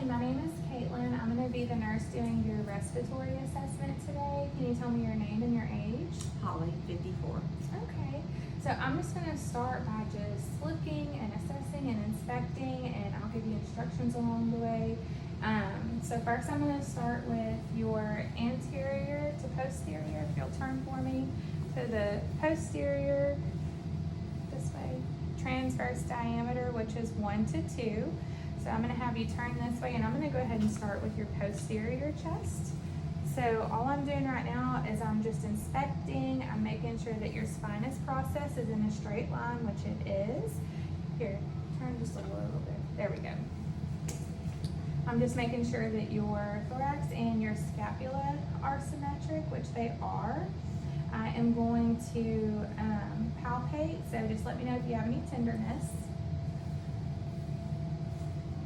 my name is Caitlin. I'm going to be the nurse doing your respiratory assessment today. Can you tell me your name and your age? Holly, 54. Okay, so I'm just going to start by just looking and assessing and inspecting, and I'll give you instructions along the way. So first I'm going to start with your anterior to posterior, if you'll turn for me. So the posterior, this way, transverse diameter, which is 1 to 2. So I'm going to have you turn this way, and I'm going to go ahead and start with your posterior chest. So all I'm doing right now is I'm just inspecting. I'm making sure that your spinous process is in a straight line, which it is. Here, turn just a little bit. There we go. I'm just making sure that your thorax and your scapula are symmetric, which they are. I am going to palpate, so just let me know if you have any tenderness.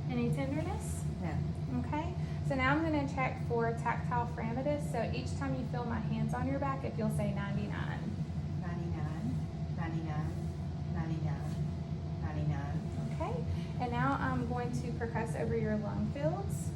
Any tenderness? No. Okay, so now I'm going to check for tactile fremitus. So each time you feel my hands on your back, if you'll say 99. 99, 99, 99, 99. Okay, and now I'm going to percuss over your lung fields.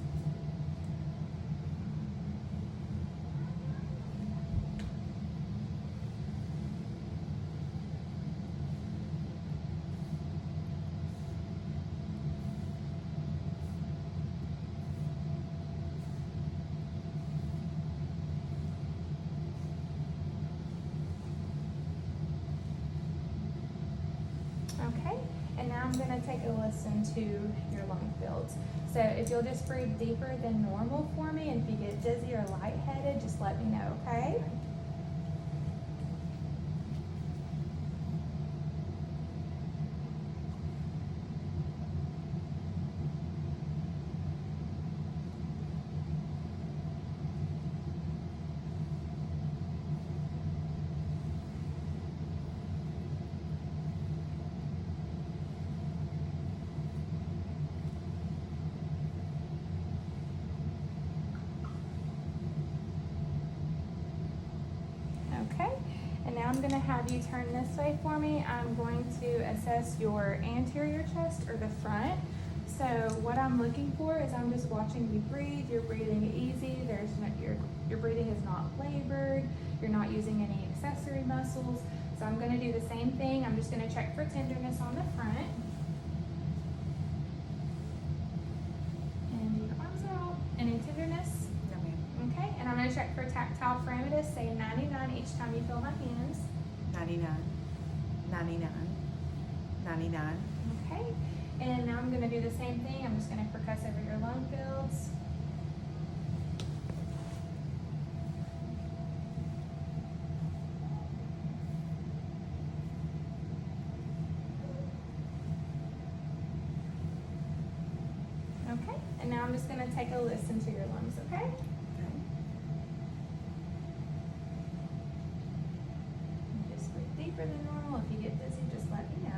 Okay, and now I'm going to take a listen to your lung fields. So if you'll just breathe deeper than normal for me, and if you get dizzy or lightheaded, just let me know, okay? Okay, and now I'm going to have you turn this way for me. I'm going to assess your anterior chest or the front. So what I'm looking for is I'm just watching you breathe. You're breathing easy. There's no, your breathing is not labored. You're not using any accessory muscles. So I'm going to do the same thing. I'm just going to check for tenderness on the front. And your arms out. Any tenderness? No, ma'am. Okay, and I'm going to check for tactile fremitus. Say 99 each time you feel my hands. 99, 99, 99. Okay, and now I'm going to do the same thing. I'm just going to percuss over your lung fields. Okay, and now I'm just going to take a listen to your lungs, okay? Okay. And just breathe deeper than normal. If you get dizzy, just let me know.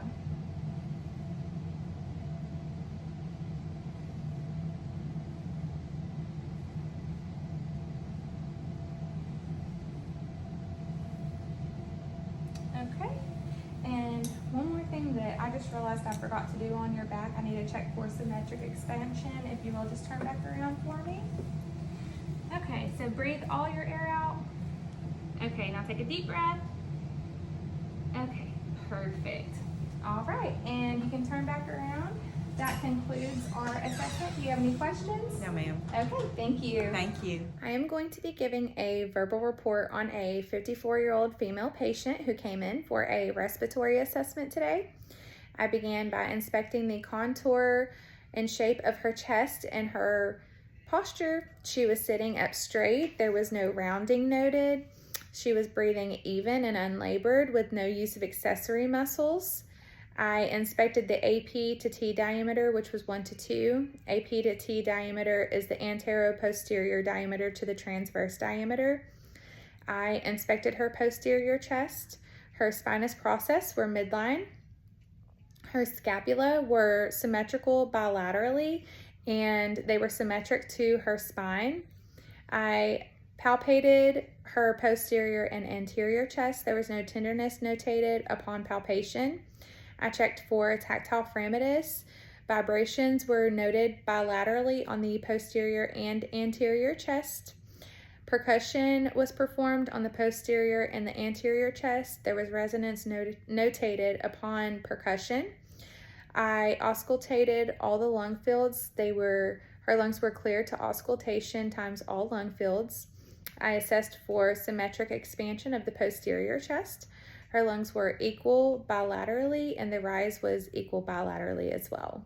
Okay, and one more thing that I just realized I forgot to do on your back, I need to check for symmetric expansion. If you will just turn back around for me. Okay, so breathe all your air out. Okay, now take a deep breath. Okay, perfect. All right, and you can turn back around. That concludes our assessment. Do you have any questions? No, ma'am. Okay, thank you. Thank you. I am going to be giving a verbal report on a 54-year-old female patient who came in for a respiratory assessment today. I began by inspecting the contour and shape of her chest and her posture. She was sitting up straight. There was no rounding noted. She was breathing even and unlabored with no use of accessory muscles. I inspected the AP to T diameter, which was 1 to 2. AP to T diameter is the antero-posterior diameter to the transverse diameter. I inspected her posterior chest. Her spinous process were midline. Her scapula were symmetrical bilaterally, and they were symmetric to her spine. I palpated her posterior and anterior chest. There was no tenderness notated upon palpation. I checked for tactile fremitus. Vibrations were noted bilaterally on the posterior and anterior chest. Percussion was performed on the posterior and the anterior chest. There was resonance notated upon percussion. I auscultated all the lung fields. Her lungs were clear to auscultation times all lung fields. I assessed for symmetric expansion of the posterior chest. Her lungs were equal bilaterally, and the rise was equal bilaterally as well.